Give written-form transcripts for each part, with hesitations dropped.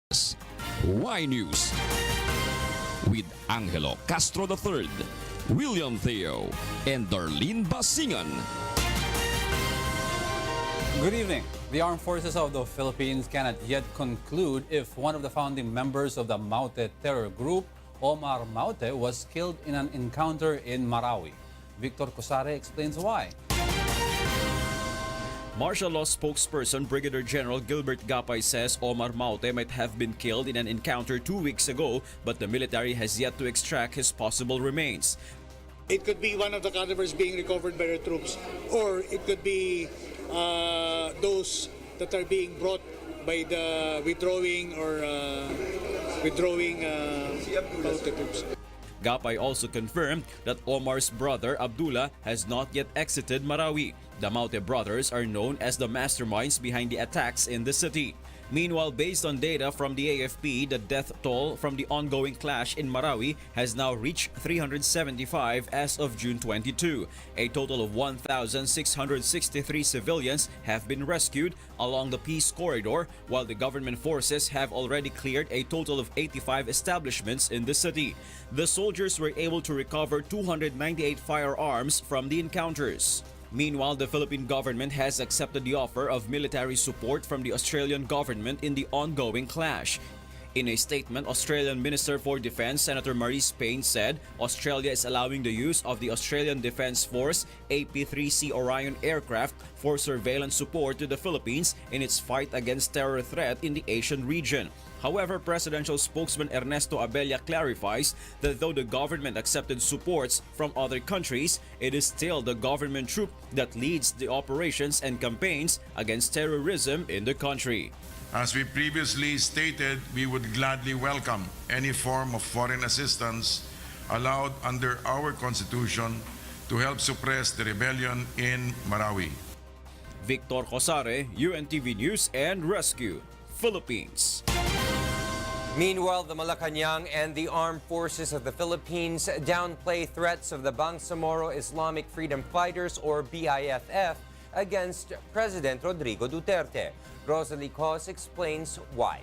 Y News with Angelo Castro III, William Theo, and Darlene Basingan. Good evening. The Armed Forces of the Philippines cannot yet conclude if one of the founding members of the Maute terror group, Omar Maute, was killed in an encounter in Marawi. Victor Cosare explains why. Martial law spokesperson Brigadier General Gilbert Gapay says Omar Maute might have been killed in an encounter 2 weeks ago, but the military has yet to extract his possible remains. It could be one of the cadavers being recovered by the troops, or it could be those that are being brought by the withdrawing Maute troops. Gapay also confirmed that Omar's brother Abdullah has not yet exited Marawi. The Maute brothers are known as the masterminds behind the attacks in the city. Meanwhile, based on data from the AFP, the death toll from the ongoing clash in Marawi has now reached 375 as of June 22. A total of 1,663 civilians have been rescued along the peace corridor, while the government forces have already cleared a total of 85 establishments in the city. The soldiers were able to recover 298 firearms from the encounters. Meanwhile, the Philippine government has accepted the offer of military support from the Australian government in the ongoing clash. In a statement, Australian Minister for Defence Senator Marise Payne said Australia is allowing the use of the Australian Defence Force AP-3C Orion aircraft for surveillance support to the Philippines in its fight against terror threat in the Asian region. However, presidential spokesman Ernesto Abella clarifies that though the government accepted supports from other countries, it is still the government troop that leads the operations and campaigns against terrorism in the country. As we previously stated, we would gladly welcome any form of foreign assistance allowed under our Constitution to help suppress the rebellion in Marawi. Victor Cosare, UNTV News and Rescue, Philippines. Meanwhile, the Malacanang and the Armed Forces of the Philippines downplay threats of the Bangsamoro Islamic Freedom Fighters or BIFF against President Rodrigo Duterte. Rosalie Cos explains why.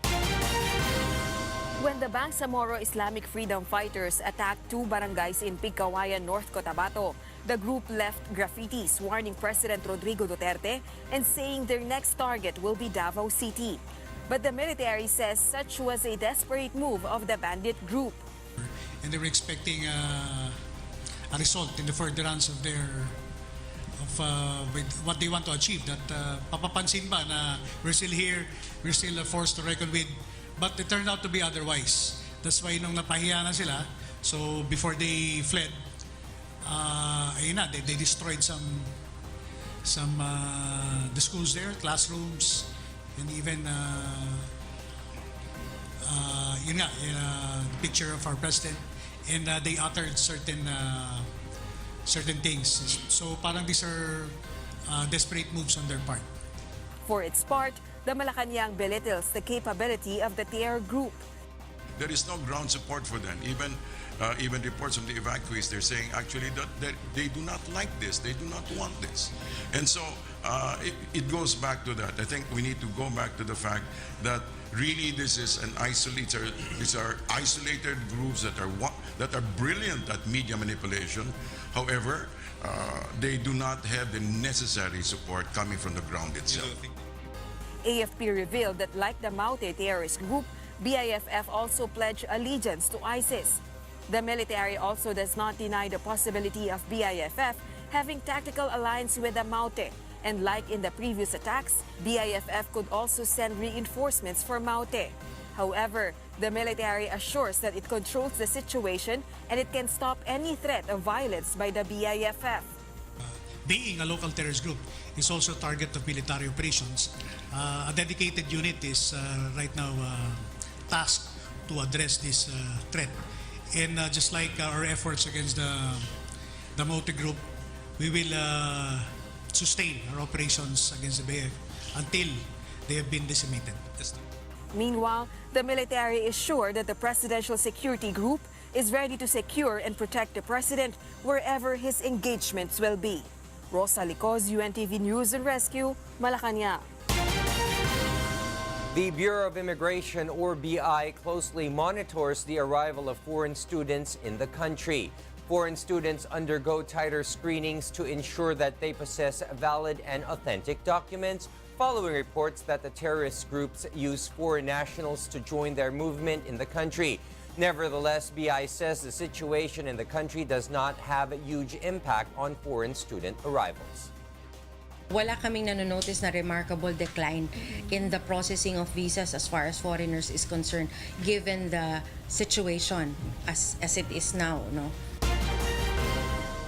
When the Bangsamoro Islamic Freedom Fighters attacked two barangays in Pigcawayan, North Cotabato, the group left graffitis warning President Rodrigo Duterte and saying their next target will be Davao City. But the military says such was a desperate move of the bandit group. And they were expecting a result in the furtherance of with what they want to achieve. That papapansin ba na we're still here, we're still a force to reckon with. But it turned out to be otherwise. That's why nung napahiya na sila, so before they fled, they destroyed some the schools there, classrooms, and even picture of our president, and they uttered certain things. So parang these are desperate moves on their part. For its part, the Malacanang belittles the capability of the terror group. There is no ground support for them. Even reports from the evacuees, they're saying actually that they do not like this, they do not want this. And so it goes back to that. I think we need to go back to the fact that really this is these are isolated groups that are brilliant at media manipulation. However, they do not have the necessary support coming from the ground itself. AFP revealed that like the Maute terrorist group, BIFF also pledged allegiance to ISIS. The military also does not deny the possibility of BIFF having tactical alliance with the Maute. And like in the previous attacks, BIFF could also send reinforcements for Maute. However, the military assures that it controls the situation and it can stop any threat of violence by the BIFF. Being a local terrorist group is also a target of military operations. A dedicated unit is right now tasked to address this threat. And just like our efforts against the Maute group, we will sustain our operations against the BIFF until they have been decimated. Meanwhile, the military is sure that the Presidential Security Group is ready to secure and protect the president wherever his engagements will be. Rosalie Cos, UNTV News and Rescue, Malacanang. The Bureau of Immigration, or BI, closely monitors the arrival of foreign students in the country. Foreign students undergo tighter screenings to ensure that they possess valid and authentic documents, following reports that the terrorist groups use foreign nationals to join their movement in the country. Nevertheless, BI says the situation in the country does not have a huge impact on foreign student arrivals. Wala kaming nanonotice na remarkable decline in the processing of visas as far as foreigners is concerned, given the situation as it is now, no?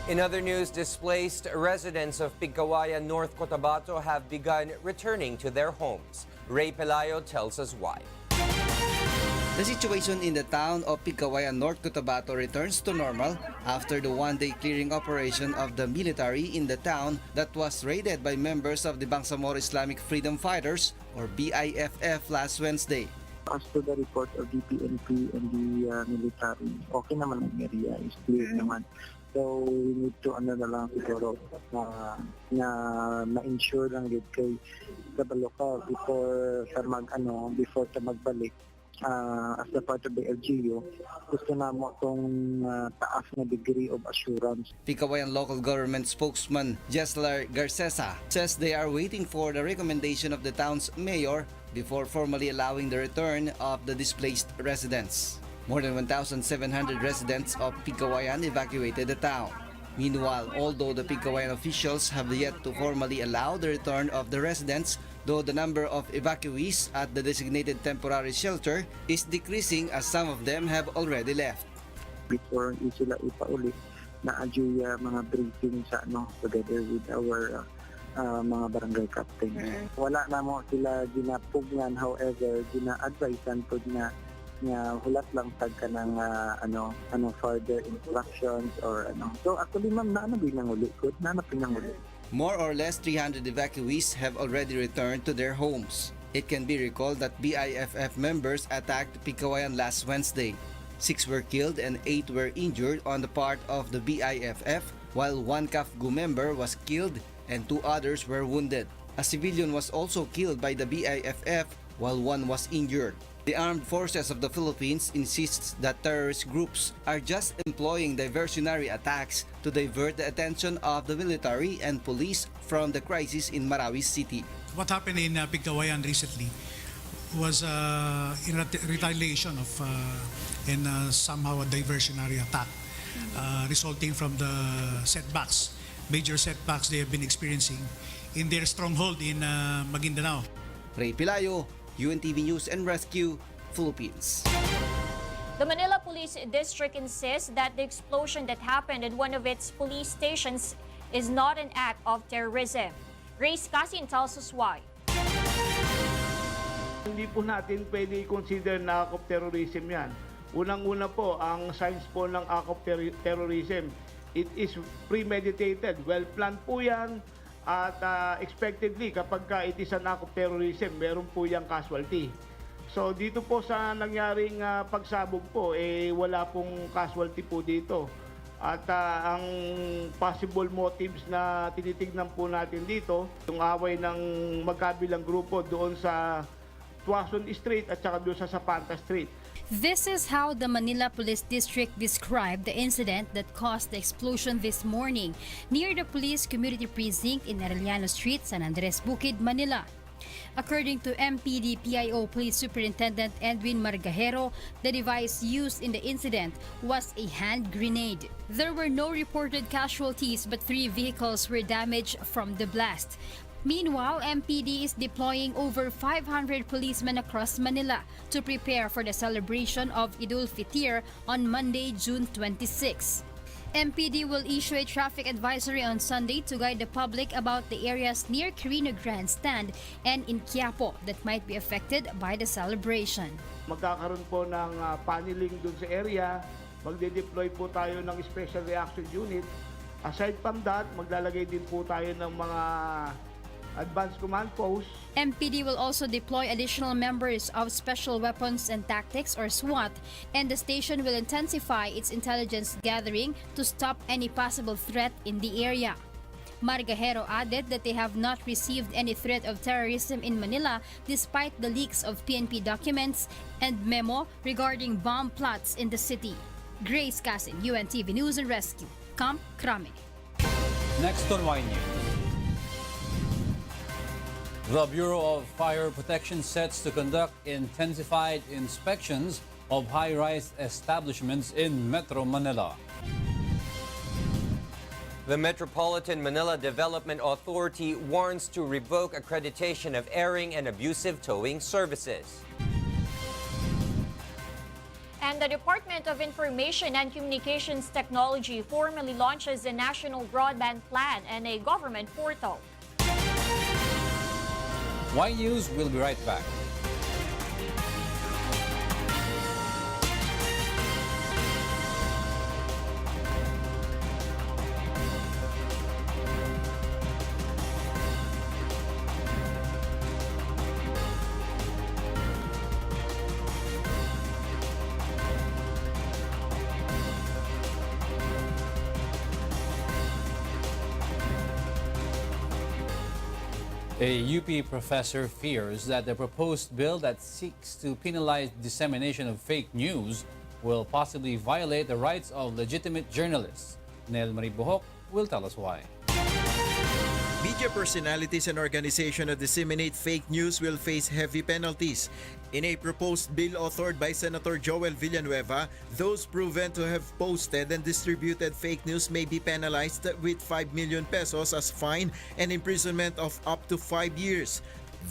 In other news, displaced residents of Pigcawayan, North Cotabato have begun returning to their homes. Ray Pelayo tells us why. The situation in the town of Pigcawayan, North Cotabato returns to normal after the one-day clearing operation of the military in the town that was raided by members of the Bangsamoro Islamic Freedom Fighters, or BIFF, last Wednesday. As to the report of the PNP and the military, okay naman ang area, is clear naman. So we need to na lang siguro na ma-ensure lang yun kay kabalo ka before ta magbalik. As the part of the LGU, gusto na mo itong taas na degree of assurance. Pigcawayan local government spokesman Jeslar Garcesa says they are waiting for the recommendation of the town's mayor before formally allowing the return of the displaced residents. More than 1,700 residents of Pigcawayan evacuated the town. Meanwhile, although the Pigcawayan officials have yet to formally allow the return of the residents, though the number of evacuees at the designated temporary shelter is decreasing as some of them have already left. Before sila ipauli, na-adyo mga briefing sa together with our mga barangay captains. Wala na mo sila ginapugnan, however, gina-advisean po na hulat lang tag ka ng further instructions or ano. So actually ma'am, pinanguli. More or less 300 evacuees have already returned to their homes. It can be recalled that BIFF members attacked Pigcawayan last Wednesday. 6 were killed and 8 were injured on the part of the BIFF, while one Kafgu member was killed and 2 others were wounded. A civilian was also killed by the BIFF while one was injured. The Armed Forces of the Philippines insists that terrorist groups are just employing diversionary attacks to divert the attention of the military and police from the crisis in Marawi City. What happened in Pigcawayan recently was in retaliation of and somehow a diversionary attack resulting from the major setbacks they have been experiencing in their stronghold in Maguindanao. Ray Pelayo, UNTV News and Rescue, Philippines. The Manila Police District insists that the explosion that happened at one of its police stations is not an act of terrorism. Grace Casin tells us why. Hindi po natin pwede i-consider na act of terrorism yan. Unang-una po, ang signs po ng act of terrorism, it is premeditated. Well-planned po yan. At expectedly, kapag it is an act of terrorism, meron po yung casualty. So dito po sa nangyaring pagsabog po, wala pong casualty po dito. At ang possible motives na tinitignan po natin dito, yung away ng magkabilang grupo doon sa Tuason Street at saka doon sa Zapanta Street. This is how the Manila Police District described the incident that caused the explosion this morning near the Police Community Precinct in Arellano Street, San Andres Bukid, Manila. According to MPD PIO Police Superintendent Edwin Margajero, the device used in the incident was a hand grenade. There were no reported casualties, but 3 vehicles were damaged from the blast. Meanwhile, MPD is deploying over 500 policemen across Manila to prepare for the celebration of Idul Fitr on Monday, June 26. MPD will issue a traffic advisory on Sunday to guide the public about the areas near Quirino Grandstand and in Quiapo that might be affected by the celebration. Magkakaroon po ng paneling dun sa area, magde-deploy po tayo ng Special Reaction Unit. Aside from that, maglalagay din po tayo ng mga advanced command posts. MPD will also deploy additional members of Special Weapons and Tactics or SWAT, and the station will intensify its intelligence gathering to stop any possible threat in the area. Margajero added that they have not received any threat of terrorism in Manila despite the leaks of PNP documents and memo regarding bomb plots in the city. Grace Casin, UNTV News and Rescue, Camp Crame. Next on Y News. The Bureau of Fire Protection sets to conduct intensified inspections of high-rise establishments in Metro Manila. The Metropolitan Manila Development Authority warns to revoke accreditation of airing and abusive towing services. And the Department of Information and Communications Technology formally launches a national broadband plan and a government portal. Y News will be right back. A UP professor fears that the proposed bill that seeks to penalize dissemination of fake news will possibly violate the rights of legitimate journalists. Nel Marie Buhok will tell us why. Media personalities and organizations that disseminate fake news will face heavy penalties. In a proposed bill authored by Senator Joel Villanueva, those proven to have posted and distributed fake news may be penalized with 5 million pesos as fine and imprisonment of up to 5 years.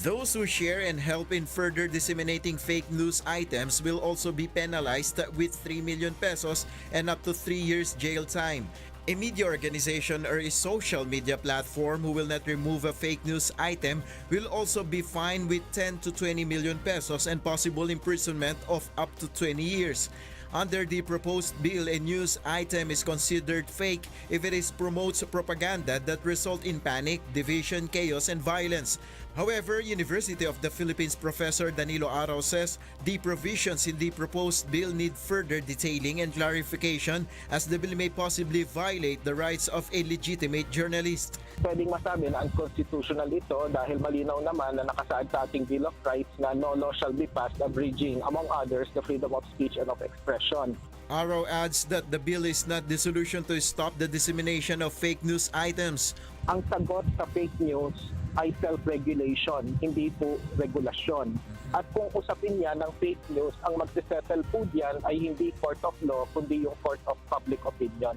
Those who share and help in further disseminating fake news items will also be penalized with 3 million pesos and up to 3 years jail time. A media organization or a social media platform who will not remove a fake news item will also be fined with 10 to 20 million pesos and possible imprisonment of up to 20 years. Under the proposed bill, a news item is considered fake if it promotes propaganda that result in panic, division, chaos, and violence. However, University of the Philippines professor Danilo Araw says the provisions in the proposed bill need further detailing and clarification as the bill may possibly violate the rights of a legitimate journalist. Pwedeng masabi na unconstitutional ito dahil malinaw naman na nakasaad sa ating Bill of Rights na no law shall be passed abridging, among others, the freedom of speech and of expression. Araw adds that the bill is not the solution to stop the dissemination of fake news items. Ang sagot sa fake news ay self-regulation, hindi po regulasyon. At kung usapin niya ng fake news, ang magsisettle po diyan ay hindi court of law, kundi yung court of public opinion.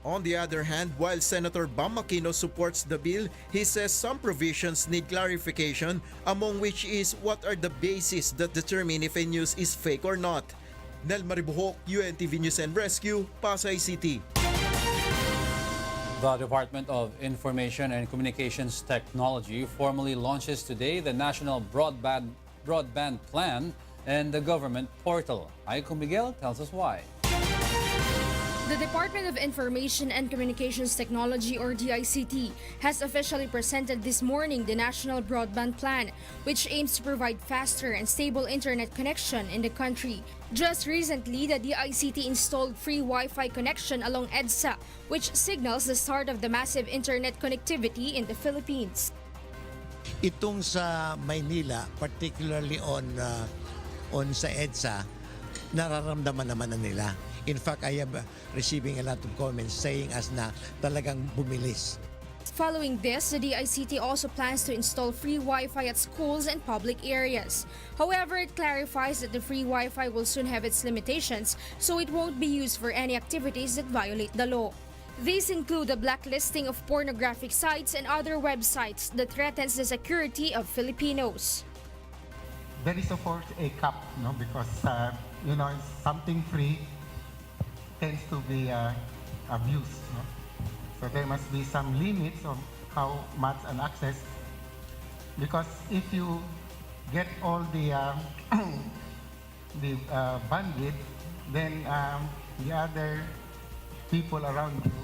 On the other hand, while Senator Bam Aquino supports the bill, he says some provisions need clarification, among which is what are the bases that determine if a news is fake or not. Nel Maribuhok, UNTV News and Rescue, Pasay City. The Department of Information and Communications Technology formally launches today the National Broadband Plan and the government portal. Aiko Miguel tells us why. The Department of Information and Communications Technology, or DICT, has officially presented this morning the National Broadband Plan, which aims to provide faster and stable internet connection in the country. Just recently, the DICT installed free Wi-Fi connection along EDSA, which signals the start of the massive internet connectivity in the Philippines. Itong sa Maynila, particularly on sa EDSA, nararamdaman naman na nila. In fact, I am receiving a lot of comments saying as na talagang bumilis. Following this, the DICT also plans to install free Wi-Fi at schools and public areas. However, it clarifies that the free Wi-Fi will soon have its limitations, so it won't be used for any activities that violate the law. These include the blacklisting of pornographic sites and other websites that threatens the security of Filipinos. There is of course a cap, no, because something free tends to be abused. No? So there must be some limits of how much an access, because if you get all the bandwidth, then the other people around you,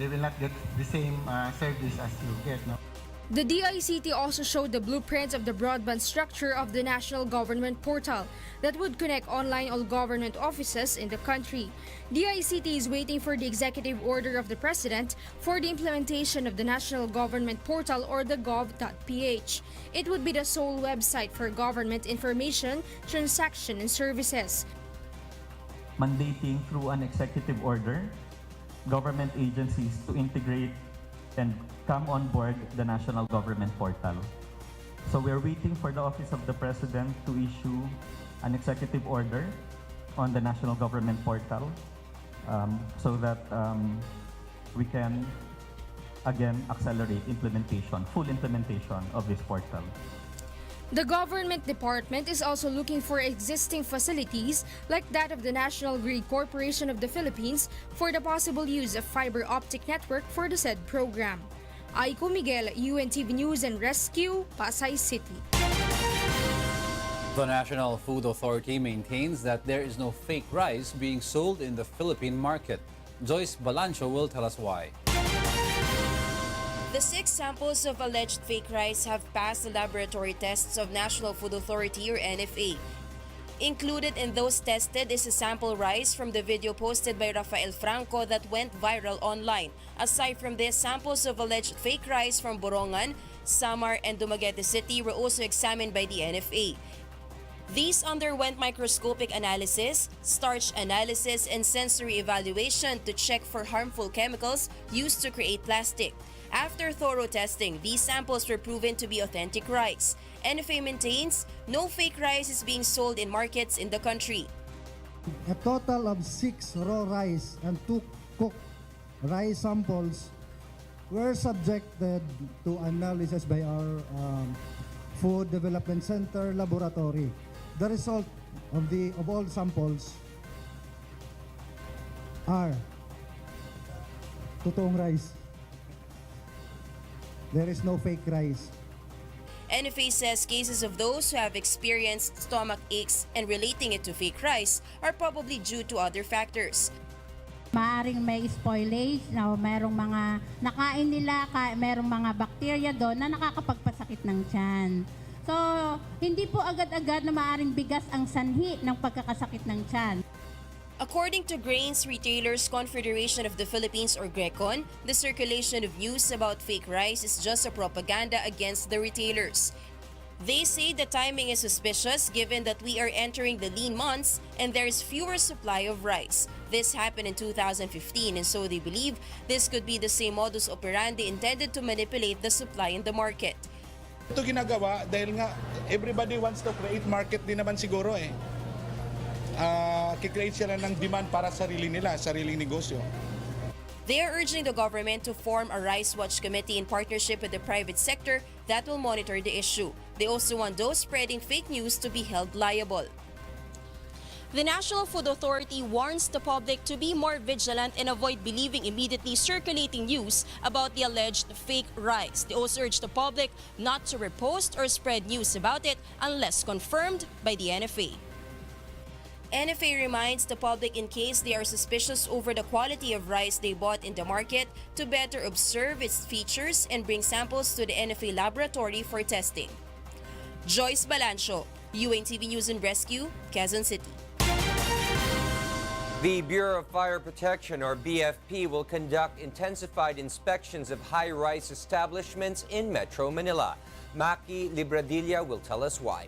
they will not get the same service as you get. No? The DICT also showed the blueprint of the broadband structure of the national government portal that would connect online all government offices in the country. DICT is waiting for the executive order of the president for the implementation of the national government portal or the gov.ph. It would be the sole website for government information, transaction, and services. Mandating through an executive order government agencies to integrate and come on board the national government portal. So we're waiting for the Office of the President to issue an executive order on the national government portal so that we can again accelerate implementation, full implementation of this portal. The government department is also looking for existing facilities like that of the National Grid Corporation of the Philippines for the possible use of fiber optic network for the said program. Aiko Miguel, UNTV News and Rescue, Pasay City. The National Food Authority maintains that there is no fake rice being sold in the Philippine market. Joyce Balancho will tell us why. The 6 samples of alleged fake rice have passed the laboratory tests of National Food Authority or NFA. Included in those tested is a sample rice from the video posted by Rafael Franco that went viral online. Aside from this, samples of alleged fake rice from Borongan, Samar, and Dumaguete City were also examined by the NFA. These underwent microscopic analysis, starch analysis, and sensory evaluation to check for harmful chemicals used to create plastic. After thorough testing, these samples were proven to be authentic rice. NFA maintains no fake rice is being sold in markets in the country. A total of 6 raw rice and 2 cooked rice samples were subjected to analysis by our Food Development Center laboratory. The result of all samples are totoong rice. There is no fake rice. NFA says cases of those who have experienced stomach aches and relating it to fake rice are probably due to other factors. Maaring may spoilage na merong mga nakain nila, merong mga bacteria doon na nakakapagpasakit ng tiyan. So, hindi po agad-agad na maaring bigas ang sanhi ng pagkakasakit ng tiyan. According to Grains Retailers Confederation of the Philippines or GRECON, the circulation of news about fake rice is just a propaganda against the retailers. They say the timing is suspicious given that we are entering the lean months and there is fewer supply of rice. This happened in 2015 and so they believe this could be the same modus operandi intended to manipulate the supply in the market. Ito ginagawa dahil nga everybody wants to create market din naman siguro eh. Kikreate sila ng demand para sarili nila, sariling negosyo. They are urging the government to form a Rice Watch Committee in partnership with the private sector that will monitor the issue. They also want those spreading fake news to be held liable. The National Food Authority warns the public to be more vigilant and avoid believing immediately circulating news about the alleged fake rice. They also urge the public not to repost or spread news about it unless confirmed by the NFA. NFA reminds the public in case they are suspicious over the quality of rice they bought in the market to better observe its features and bring samples to the NFA laboratory for testing. Joyce Balancho, UNTV News and Rescue, Quezon City. The Bureau of Fire Protection, or BFP, will conduct intensified inspections of high-rise establishments in Metro Manila. Maki Libradilla will tell us why.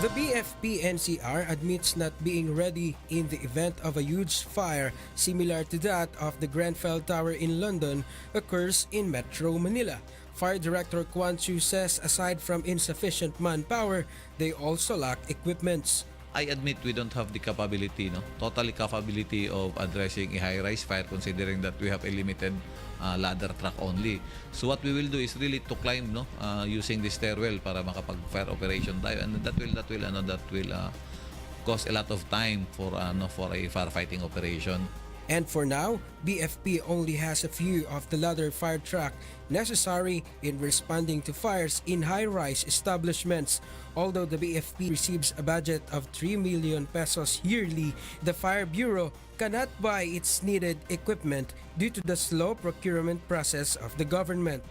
The BFP-NCR admits not being ready in the event of a huge fire similar to that of the Grenfell Tower in London occurs in Metro Manila. Fire Director Kwan Chu says aside from insufficient manpower, they also lack equipments. I admit we don't have the capability, totally capability of addressing a high-rise fire considering that we have a limited ladder truck only. So what we will do is really to climb using the stairwell para makapag-fire operation tayo, and that will cost a lot of time for a firefighting operation. And for now, BFP only has a few of the ladder fire truck necessary in responding to fires in high-rise establishments. Although the BFP receives a budget of 3 million pesos yearly, the Fire Bureau cannot buy its needed equipment due to the slow procurement process of the government.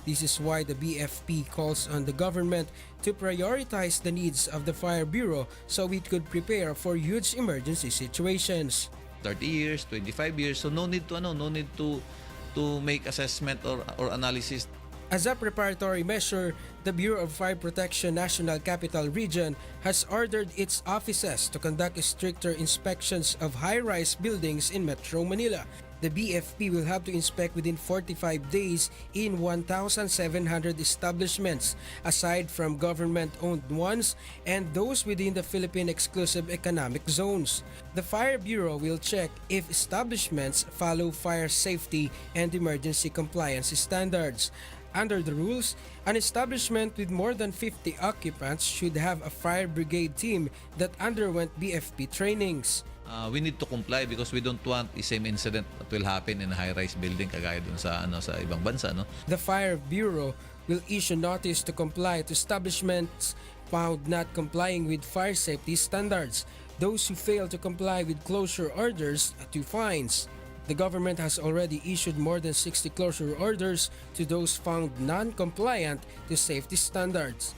This is why the BFP calls on the government to prioritize the needs of the Fire Bureau so it could prepare for huge emergency situations. 30 years, 25 years, so no need to make assessment or analysis. As a preparatory measure, the Bureau of Fire Protection National Capital Region has ordered its offices to conduct stricter inspections of high-rise buildings in Metro Manila. The BFP will have to inspect within 45 days in 1,700 establishments, aside from government-owned ones and those within the Philippine Exclusive Economic Zones. The Fire Bureau will check if establishments follow fire safety and emergency compliance standards. Under the rules, an establishment with more than 50 occupants should have a fire brigade team that underwent BFP trainings. We need to comply because we don't want the same incident that will happen in a high-rise building kagaya dun sa ibang bansa, no? The Fire Bureau will issue notice to comply to establishments found not complying with fire safety standards. Those who fail to comply with closure orders to fines. The government has already issued more than 60 closure orders to those found non-compliant to safety standards.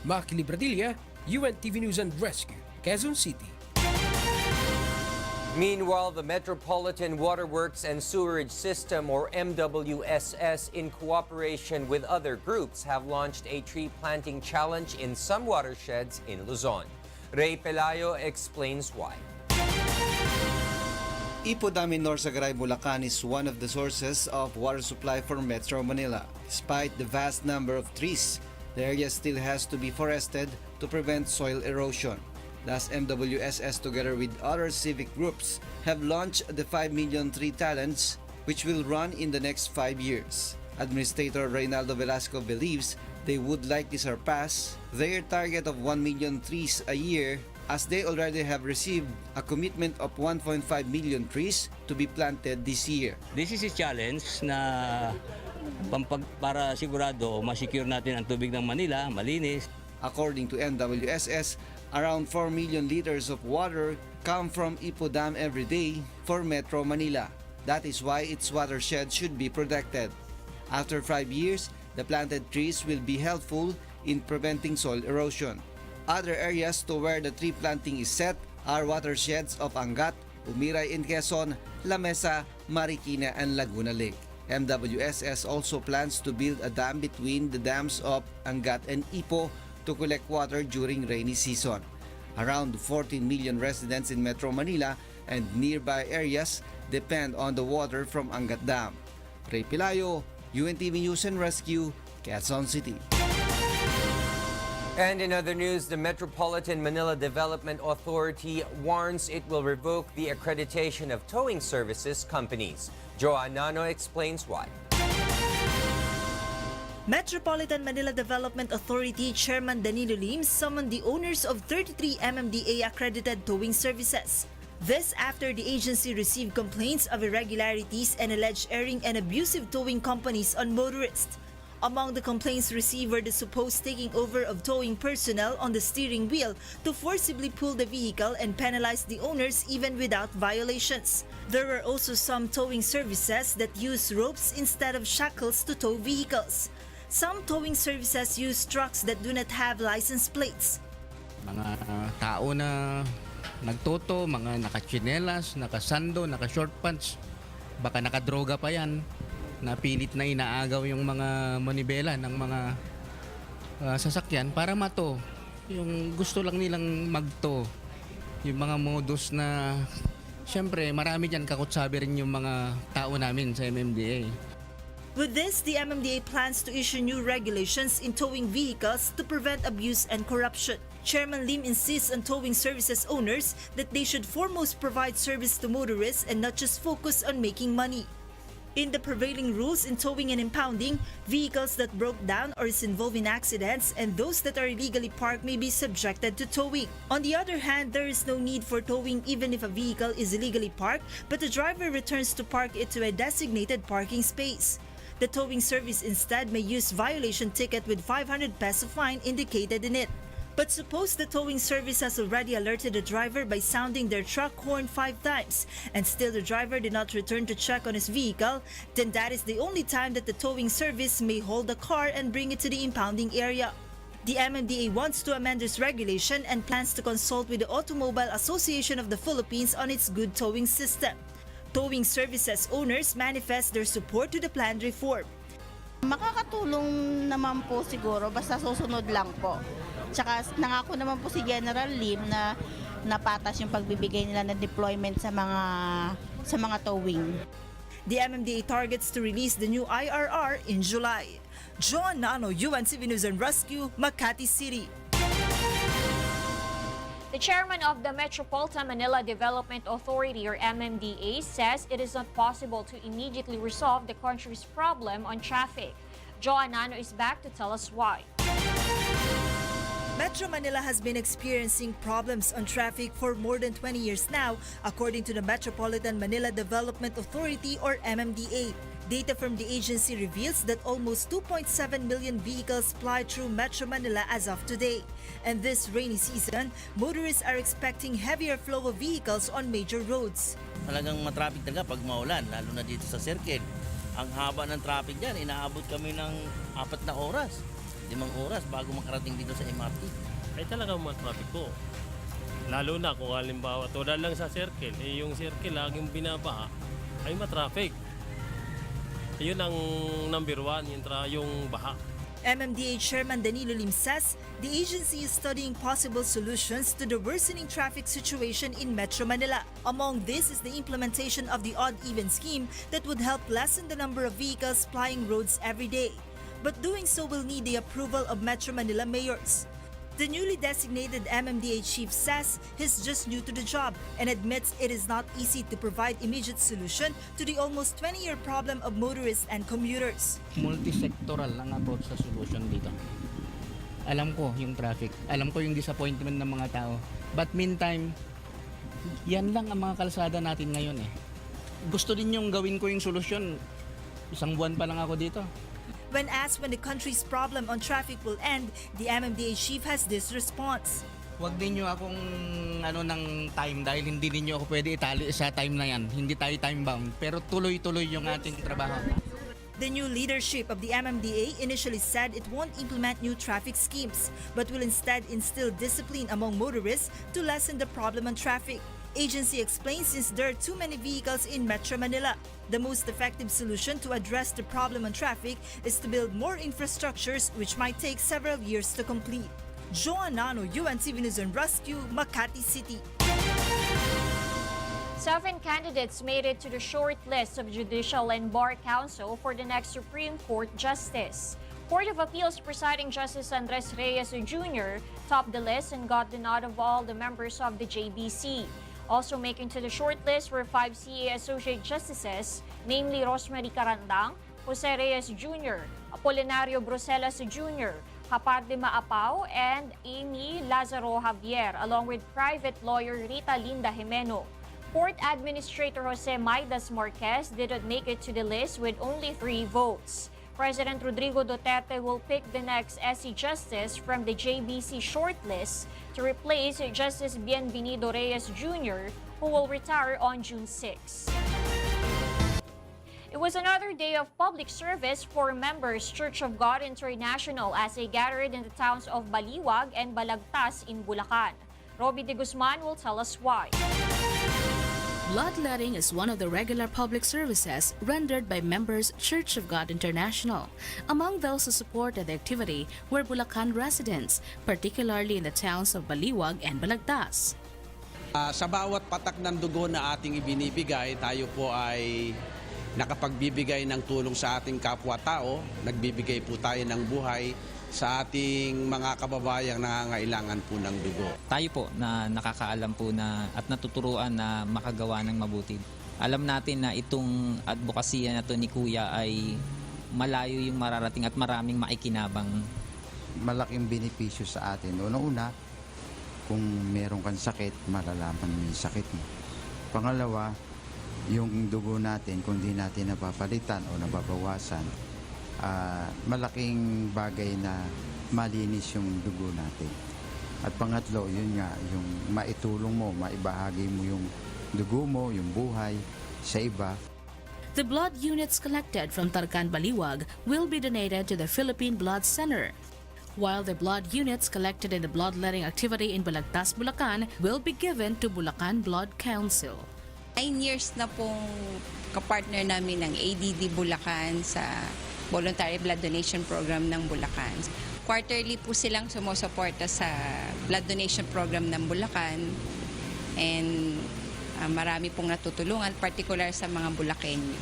Maki Libradilla, UNTV News and Rescue, Quezon City. Meanwhile, the Metropolitan Waterworks and Sewerage System, or MWSS, in cooperation with other groups, have launched a tree planting challenge in some watersheds in Luzon. Ray Pelayo explains why. Ipodam in Norsagaray, Bulacan is one of the sources of water supply for Metro Manila. Despite the vast number of trees, the area still has to be forested to prevent soil erosion. Thus, MWSS together with other civic groups have launched the 5 million tree challenge, which will run in the next 5 years. Administrator Reynaldo Velasco believes they would like to surpass their target of 1 million trees a year, as they already have received a commitment of 1.5 million trees to be planted this year. This is a challenge na para sigurado ma-secure natin ang tubig ng Manila, malinis. According to MWSS, around 4 million liters of water come from Ipo Dam every day for Metro Manila. That is why its watershed should be protected. After 5 years, the planted trees will be helpful in preventing soil erosion. Other areas to where the tree planting is set are watersheds of Angat, Umiray in Quezon, La Mesa, Marikina, and Laguna Lake. MWSS also plans to build a dam between the dams of Angat and Ipo to collect water during rainy season. Around 14 million residents in Metro Manila and nearby areas depend on the water from Angat Dam. Ray Pilayo, UNTV News and Rescue, Quezon City. And in other news, the Metropolitan Manila Development Authority warns it will revoke the accreditation of towing services companies. Joanne Nano explains why. Metropolitan Manila Development Authority Chairman Danilo Lim summoned the owners of 33 MMDA-accredited towing services. This after the agency received complaints of irregularities and alleged erring and abusive towing companies on motorists. Among the complaints received were the supposed taking over of towing personnel on the steering wheel to forcibly pull the vehicle and penalize the owners even without violations. There were also some towing services that use ropes instead of shackles to tow vehicles. Some towing services use trucks that do not have license plates. Mga tao na nagtoto, mga nakachinelas, nakasando, naka-short pants, baka nakadroga pa yan. Napilit na inaagaw yung mga manibela ng mga sasakyan para mato. Yung gusto lang nilang magto. Yung mga modus na, syempre, marami dyan kakutsabi rin yung mga tao namin sa MMDA. With this, the MMDA plans to issue new regulations in towing vehicles to prevent abuse and corruption. Chairman Lim insists on towing services owners that they should foremost provide service to motorists and not just focus on making money. In the prevailing rules in towing and impounding, vehicles that broke down or is involved in accidents and those that are illegally parked may be subjected to towing. On the other hand, there is no need for towing even if a vehicle is illegally parked, but the driver returns to park it to a designated parking space. The towing service instead may use violation ticket with 500 peso fine indicated in it. But suppose the towing service has already alerted the driver by sounding their truck horn 5 times, and still the driver did not return to check on his vehicle, then that is the only time that the towing service may hold the car and bring it to the impounding area. The MMDA wants to amend this regulation and plans to consult with the Automobile Association of the Philippines on its good towing system. Towing services owners manifest their support to the planned reform. Makakatulong naman po siguro, basta susunod lang po. Tsaka nangako naman po si General Lim na napatas yung pagbibigay nila ng deployment sa mga towing. The MMDA targets to release the new IRR in July. John Nano, UNCV News and Rescue, Makati City. The chairman of the Metropolitan Manila Development Authority or MMDA says it is not possible to immediately resolve the country's problem on traffic. Joan Nano is back to tell us why. Metro Manila has been experiencing problems on traffic for more than 20 years now, according to the Metropolitan Manila Development Authority or MMDA. Data from the agency reveals that almost 2.7 million vehicles ply through Metro Manila as of today. And this rainy season, motorists are expecting heavier flow of vehicles on major roads. Talagang matraffic talaga pag maulan, lalo na dito sa circle. Ang haba ng traffic dyan, inaabot kami ng 4 na oras, 5 oras bago makarating dito sa MRT. Ay talagang matraffic po. Lalo na kung halimbawa, tulad lang sa circle, yung circle laging binabaha, ay matraffic. Yun ang number 1, yung baha. MMDA Chairman Danilo Lim says the agency is studying possible solutions to the worsening traffic situation in Metro Manila. Among this is the implementation of the odd-even scheme that would help lessen the number of vehicles plying roads every day. But doing so will need the approval of Metro Manila mayors. The newly designated MMDA chief says he's just new to the job and admits it is not easy to provide immediate solution to the almost 20-year problem of motorists and commuters. Multi-sectoral ang approach sa solution dito. Alam ko yung traffic, alam ko yung disappointment ng mga tao. But meantime, yan lang ang mga kalsada natin ngayon eh. Gusto din yung gawin ko yung solusyon. 1 buwan pa lang ako dito. When asked when the country's problem on traffic will end, the MMDA chief has this response. Huwag ninyo akong ng time dahil hindi ninyo ako pwede itali sa time na yan. Hindi tayo time bound, pero tuloy-tuloy yung ating trabaho. The new leadership of the MMDA initially said it won't implement new traffic schemes, but will instead instill discipline among motorists to lessen the problem on traffic. Agency explains since there are too many vehicles in Metro Manila, the most effective solution to address the problem on traffic is to build more infrastructures which might take several years to complete. Joan Nano, UNCV News and Rescue, Makati City. 7 candidates made it to the short list of Judicial and Bar Council for the next Supreme Court Justice. Court of Appeals Presiding Justice Andres Reyes Jr. topped the list and got the nod of all the members of the JBC. Also making to the shortlist were 5 CA Associate Justices, namely Rosemary Carandang, Jose Reyes Jr., Apolinario Bruselas Jr., Kaparde Maapaw, and Amy Lazaro Javier, along with private lawyer Rita Linda Jimeno. Court Administrator Jose Maidas Marquez didn't make it to the list with only 3 votes. President Rodrigo Duterte will pick the next SC Justice from the JBC shortlist to replace Justice Bienvenido Reyes Jr., who will retire on June 6. It was another day of public service for members Church of God International as they gathered in the towns of Baliwag and Balagtas in Bulacan. Roby De Guzman will tell us why. Bloodletting is one of the regular public services rendered by members Church of God International. Among those who supported the activity were Bulacan residents, particularly in the towns of Baliwag and Balagtas. Sa bawat patak ng dugo na ating ibinibigay, tayo po ay nakapagbibigay ng tulong sa ating kapwa-tao. Nagbibigay po tayo ng buhay sa ating mga kababayang nangangailangan po ng dugo. Tayo po na nakakaalam po na at natuturuan na makagawa ng mabuti. Alam natin na itong advokasya na to ni Kuya ay malayo yung mararating at maraming maikinabang. Malaking benepisyo sa atin. Una-una, kung meron kang sakit, malalaman mo yung sakit mo. Pangalawa, yung dugo natin, kung di natin napapalitan o nababawasan, malaking bagay na malinis yung dugo natin. At pangatlo, yun nga, yung maitulong mo, maibahagi mo yung dugo mo, yung buhay sa iba. The blood units collected from Tarkan Baliwag will be donated to the Philippine Blood Center, while the blood units collected in the bloodletting activity in Balagtas, Bulacan will be given to Bulacan Blood Council. 9 years na pong kapartner namin ng ADD Bulacan sa Voluntary Blood Donation Program ng Bulacan. Quarterly po silang sumusuporta sa blood donation program ng Bulacan, and marami pong natutulungan, particular sa mga Bulakenyo.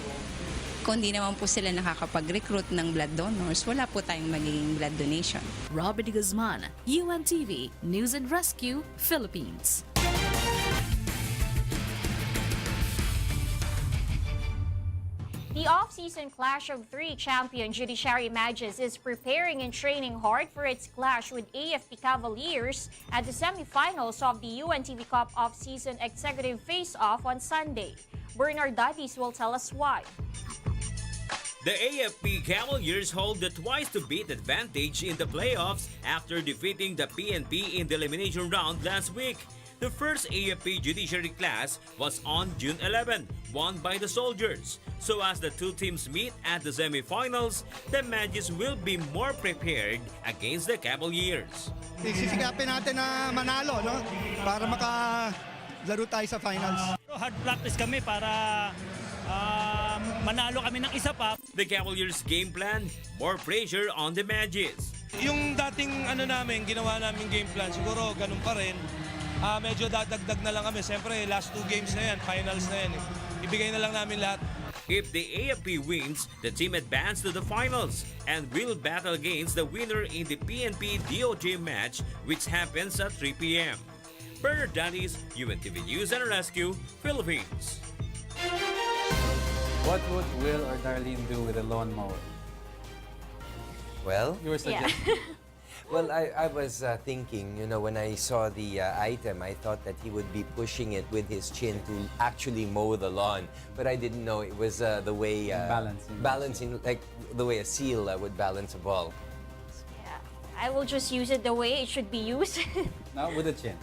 Kung di naman po sila nakakapag-recruit ng blood donors, wala po tayong magiging blood donation. Robert Guzman, UNTV, News and Rescue, Philippines. The off-season Clash of Three champion Judiciary Mages is preparing and training hard for its clash with AFP Cavaliers at the semifinals of the UNTV Cup off-season executive face-off on Sunday. Bernard Dadis will tell us why. The AFP Cavaliers hold the twice-to-beat advantage in the playoffs after defeating the PNP in the elimination round last week. The first AFP Judiciary class was on June 11, won by the Soldiers. So as the two teams meet at the semifinals, the Mages will be more prepared against the Cavaliers. Sisikapin natin na manalo, no? Para makalaro tayo sa finals. Hard practice kami para manalo kami ng isa pa. The Cavaliers' game plan, more pressure on the Mages. Yung dating ginawa namin game plan, siguro ganun pa rin. Medyo dadagdag na lang kami. Siyempre, last 2 games na yan, finals na yan. Ibigay na lang namin lahat. If the AFP wins, the team advances to the finals and will battle against the winner in the PNP DOJ match, which happens at 3 p.m. Bernard Dadis, UNTV News and Rescue, Philippines. What would Will or Darlene do with a lawnmower? Well, You were suggesting. Well, I was thinking, when I saw the item, I thought that he would be pushing it with his chin to actually mow the lawn. But I didn't know it was the way... Balancing, like the way a seal would balance a ball. Yeah, I will just use it the way it should be used. Not with a chin.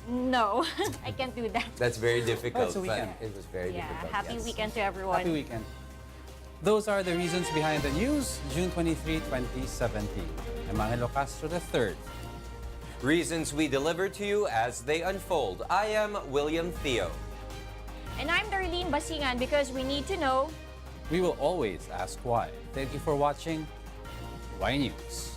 No, I can't do that. That's very difficult, it's a weekend. but it was very difficult. Happy yes. weekend to everyone. Happy weekend. Those are the reasons behind the news, June 23, 2017. I'm Angelo Castro III. Reasons we deliver to you as they unfold. I am William Theo. And I'm Darlene Basingan, because we need to know. We will always ask why. Thank you for watching Y News.